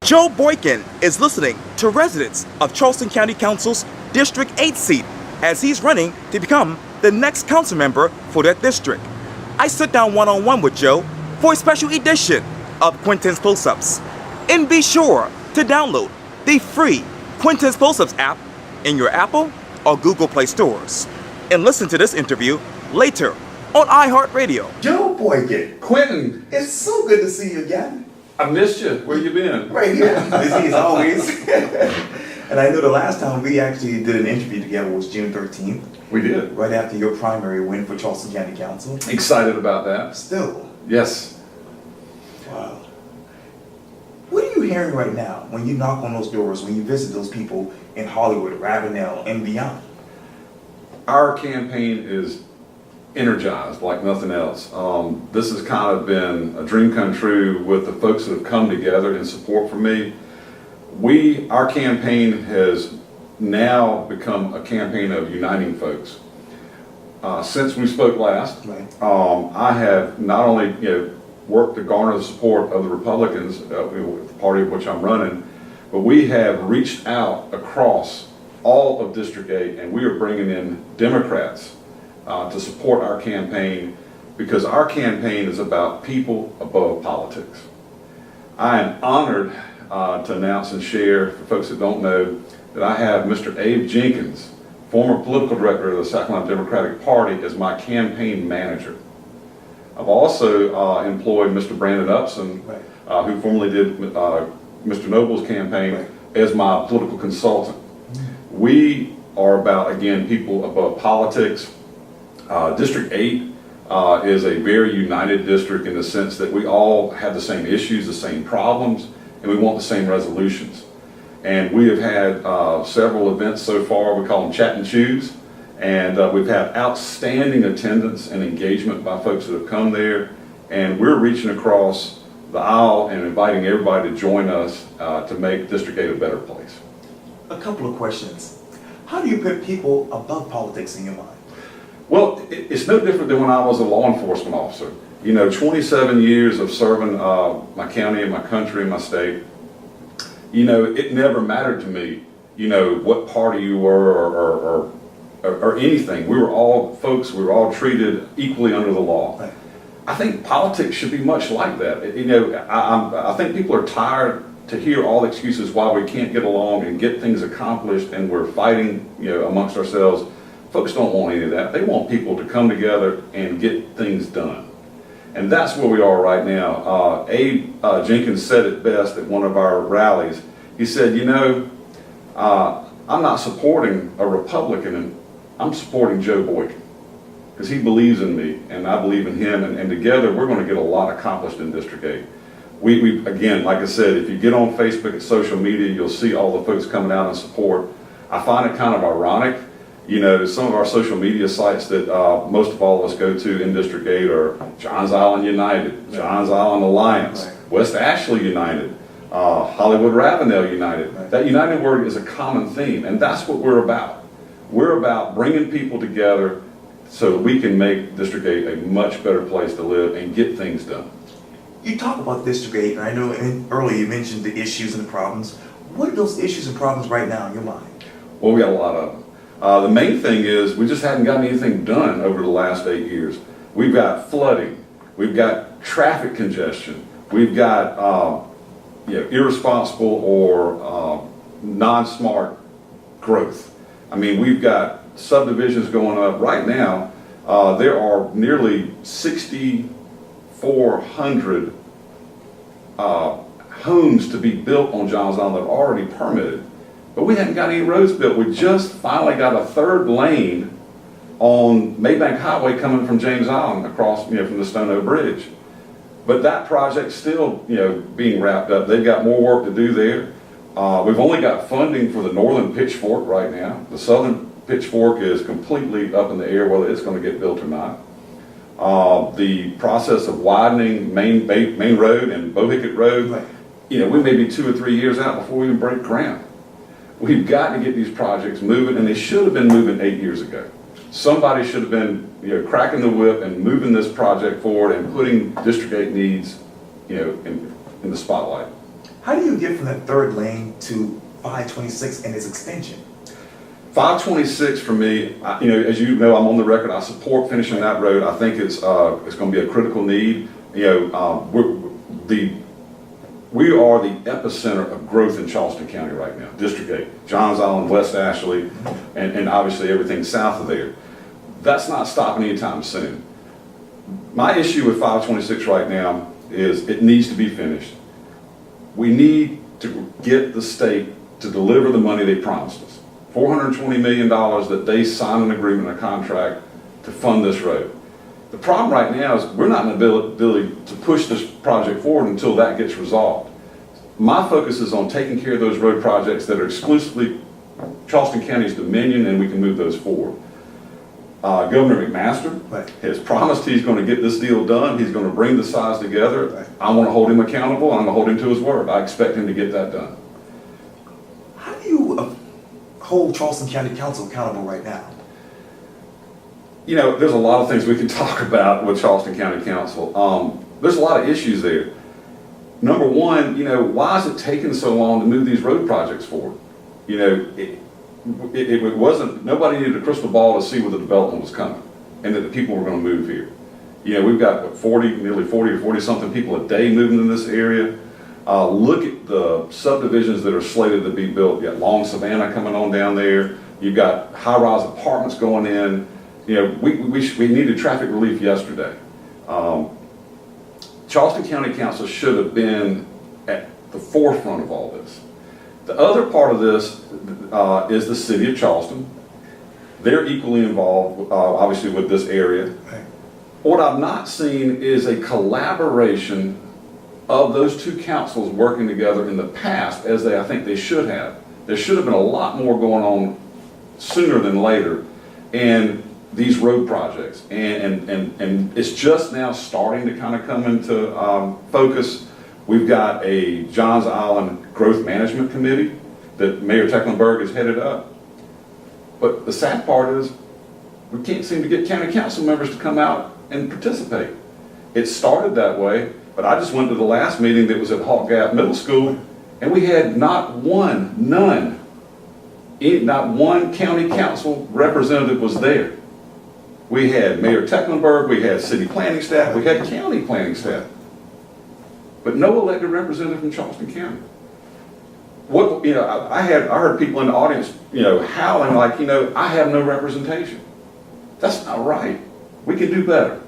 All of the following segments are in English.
Joe Boykin is listening to residents of Charleston County Council's District 8 seat as he's running to become the next council member for that district. I sit down one-on-one with Joe for a special edition of Quintin's Close-Ups. And be sure to download the free Quintin's Close-Ups app in your Apple or Google Play stores. And listen to this interview later on iHeartRadio. Joe Boykin. Quintin. It's so good to see you again. I missed you. Where you been? Right here. Busy as always. And I know the last time we actually did an interview together was June 13th. We did. Right after your primary win for Charleston County Council. Excited about that. Still. Yes. Wow. What are you hearing right now when you knock on those doors, when you visit those people in Hollywood, Ravenel, and beyond? Our campaign is energized like nothing else. This has kind of been a dream come true with the folks that have come together in support for me. Our campaign has now become a campaign of uniting folks. Since we spoke last, right. I have not only worked to garner the support of the Republicans, the party of which I'm running, but we have reached out across all of District 8 and we are bringing in Democrats to support our campaign, because our campaign is about people above politics. I am honored to announce and share, for folks that don't know, that I have Mr. Abe Jenkins, former political director of the South Carolina Democratic Party, as my campaign manager. I've also employed Mr. Brandon Upson, right. Who formerly did Mr. Noble's campaign, right. as my political consultant. Mm-hmm. We are about, again, people above politics. District 8 is a very united district in the sense that we all have the same issues, the same problems, and we want the same resolutions. And we have had several events so far. We call them Chat and Choose, and we've had outstanding attendance and engagement by folks that have come there, and we're reaching across the aisle and inviting everybody to join us to make District 8 a better place. A couple of questions. How do you put people above politics in your mind? Well, it's no different than when I was a law enforcement officer. 27 years of serving my county and my country and my state. It never mattered to me, what party you were or anything. We were all folks, we were all treated equally under the law. Right. I think politics should be much like that. I think people are tired to hear all the excuses why we can't get along and get things accomplished, and we're fighting, amongst ourselves. Folks don't want any of that. They want people to come together and get things done. And that's where we are right now. Abe Jenkins said it best at one of our rallies. He said, I'm not supporting a Republican, I'm supporting Joe Boykin, because he believes in me and I believe in him, and together we're going to get a lot accomplished in District 8. We again, like I said, if you get on Facebook and social media, you'll see all the folks coming out in support. I find it kind of ironic. Some of our social media sites that most of all of us go to in District 8 are Johns Island United, right. Johns Island Alliance, right. West Ashley United, Hollywood Ravenel United. Right. That United word is a common theme, and that's what we're about. We're about bringing people together so that we can make District 8 a much better place to live and get things done. You talk about District 8, and I know earlier you mentioned the issues and the problems. What are those issues and problems right now in your mind? Well, we got a lot of them. The main thing is we just haven't gotten anything done over the last 8 years. We've got flooding, we've got traffic congestion, we've got irresponsible or non-smart growth. I mean, we've got subdivisions going up right now. There are nearly 6,400 homes to be built on Johns Island that are already permitted. But we haven't got any roads built. We just finally got a third lane on Maybank Highway coming from James Island across, from the Stone Oak Bridge. But that project's still, being wrapped up. They've got more work to do there. We've only got funding for the northern pitchfork right now. The southern pitchfork is completely up in the air whether it's going to get built or not. The process of widening Main Road and Bohicket Road, right. We may be 2 or 3 years out before we even break ground. We've got to get these projects moving, and they should have been moving 8 years ago. Somebody should have been, cracking the whip and moving this project forward and putting District 8 needs, in the spotlight. How do you get from that third lane to 526 and its extension? 526 for me, as you know, I'm on the record. I support finishing that road. I think it's going to be a critical need. We are the epicenter of growth in Charleston County right now. District 8, Johns Island, West Ashley, and obviously everything south of there. That's not stopping anytime soon. My issue with 526 right now is it needs to be finished. We need to get the state to deliver the money they promised us. $420 million that they signed an agreement, a contract to fund this road. The problem right now is we're not in the ability to push this project forward until that gets resolved. My focus is on taking care of those road projects that are exclusively Charleston County's dominion, and we can move those forward. Governor McMaster has promised he's going to get this deal done. He's going to bring the sides together. I want to hold him accountable. I'm going to hold him to his word. I expect him to get that done. How do you hold Charleston County Council accountable right now? There's a lot of things we can talk about with Charleston County Council. There's a lot of issues there. Number one, why is it taking so long to move these road projects forward? It wasn't, nobody needed a crystal ball to see where the development was coming and that the people were going to move here. We've got nearly 40 or 40 something people a day moving in this area. Look at the subdivisions that are slated to be built. You got Long Savannah coming on down there. You've got high-rise apartments going in. We needed traffic relief yesterday. Charleston County Council should have been at the forefront of all this. The other part of this is the city of Charleston. They're equally involved, obviously, with this area. What I've not seen is a collaboration of those two councils working together in the past as I think they should have. There should have been a lot more going on sooner than later in these road projects. And it's just now starting to kind of come into focus. We've got a Johns Island Growth Management Committee that Mayor Tecklenburg has headed up. But the sad part is we can't seem to get county council members to come out and participate. It started that way, but I just went to the last meeting that was at Hawk Gap Middle School, and we had not one county council representative was there. We had Mayor Tecklenburg, we had city planning staff, we had county planning staff, but no elected representative from Charleston County. I heard people in the audience, howling like, I have no representation. That's not right. We can do better.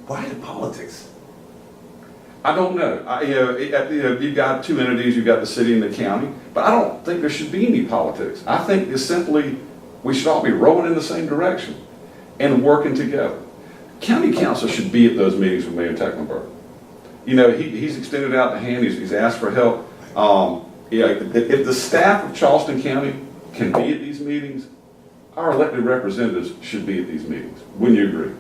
Why the politics? I don't know. You've got two entities, you've got the city and the county, but I don't think there should be any politics. I think it's simply, we should all be rowing in the same direction and working together. County council should be at those meetings with Mayor Tecklenburg. He's extended out the hand, he's asked for help. If the staff of Charleston County can be at these meetings, our elected representatives should be at these meetings. Wouldn't you agree?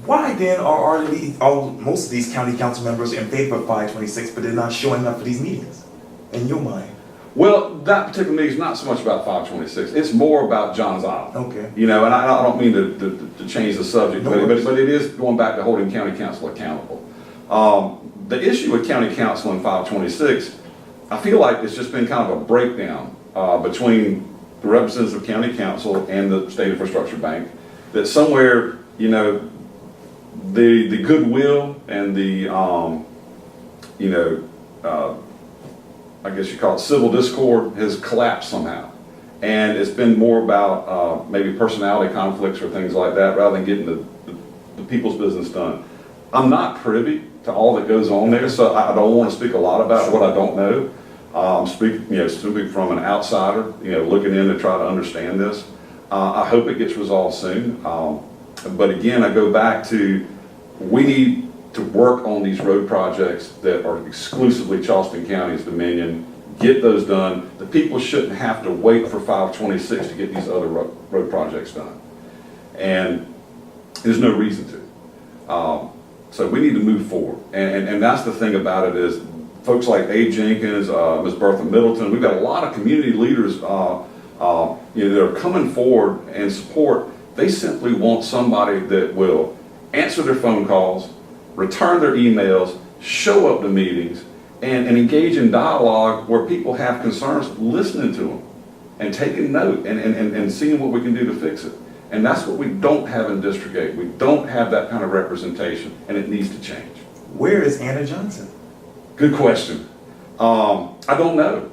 Why then are most of these county council members in favor of 526, but they're not showing up for these meetings, in your mind? Well, that particular meeting is not so much about 526. It's more about Johns Island. Okay. And I don't mean to change the subject, but it is going back to holding county council accountable. The issue with county council in 526, I feel like it's just been kind of a breakdown between the representatives of county council and the state infrastructure bank. That somewhere, the goodwill and the I guess you call it civil discord has collapsed somehow, and it's been more about maybe personality conflicts or things like that rather than getting the people's business done. I'm not privy to all that goes on there, so I don't want to speak a lot about what I don't know. I'm speaking from an outsider, looking in to try to understand this. I hope it gets resolved soon. But again, I go back to, we need to work on these road projects that are exclusively Charleston County's dominion, get those done. The people shouldn't have to wait for 526 to get these other road projects done. And there's no reason to. So we need to move forward. And that's the thing about it is, folks like Abe Jenkins, Ms. Bertha Middleton, we've got a lot of community leaders that are coming forward and support. They simply want somebody that will answer their phone calls, return their emails, show up to meetings, and engage in dialogue where people have concerns, listening to them and taking note and seeing what we can do to fix it. And that's what we don't have in District 8. We don't have that kind of representation, and it needs to change. Where is Anna Johnson? Good question. I don't know.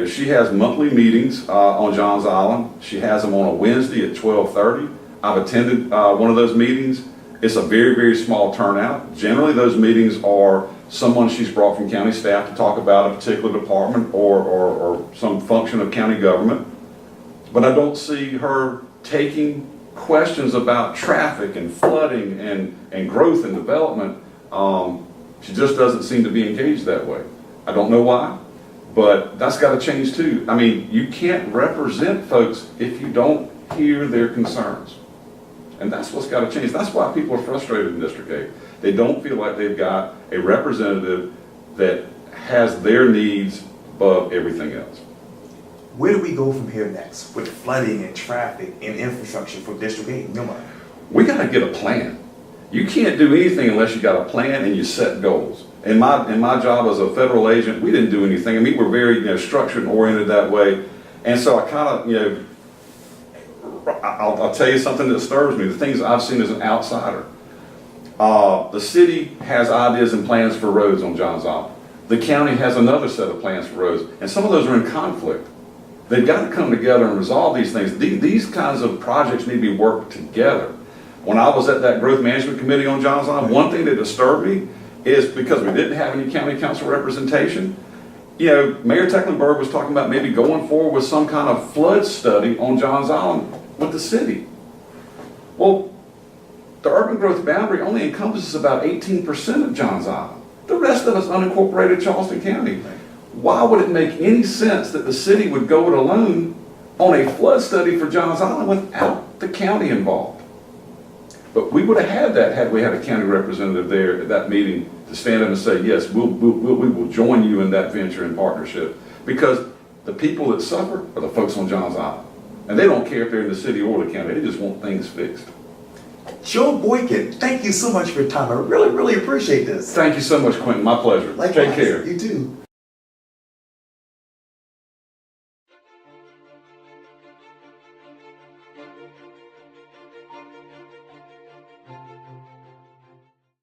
She has monthly meetings on Johns Island. She has them on a Wednesday at 12:30. I've attended one of those meetings. It's a very, very small turnout. Generally, those meetings are someone she's brought from county staff to talk about a particular department or some function of county government. But I don't see her taking questions about traffic and flooding and growth and development. She just doesn't seem to be engaged that way. I don't know why, but that's got to change too. I mean, you can't represent folks if you don't hear their concerns. And that's what's got to change. That's why people are frustrated in District 8. They don't feel like they've got a representative that has their needs above everything else. Where do we go from here next with flooding and traffic and infrastructure for District 8 in your mind? We got to get a plan. You can't do anything unless you got a plan and you set goals. In my job as a federal agent, we didn't do anything. I mean, we're very structured and oriented that way. And so I kind of, I'll tell you something that disturbs me, the things I've seen as an outsider. The city has ideas and plans for roads on Johns Island. The county has another set of plans for roads, and some of those are in conflict. They've got to come together and resolve these things. These kinds of projects need to be worked together. When I was at that growth management committee on Johns Island, one thing that disturbed me is because we didn't have any county council representation. Mayor Tecklenburg was talking about maybe going forward with some kind of flood study on Johns Island with the city. Well, the urban growth boundary only encompasses about 18% of Johns Island. The rest of it's unincorporated Charleston County. Why would it make any sense that the city would go it alone on a flood study for Johns Island without the county involved? But we would have had that had we had a county representative there at that meeting to stand up and say, yes, we will join you in that venture and partnership. Because the people that suffer are the folks on Johns Island. And they don't care if they're in the city or the county. They just want things fixed. Joe Boykin, thank you so much for your time. I really, really appreciate this. Thank you so much, Quintin. My pleasure. Likewise. Take care. You too.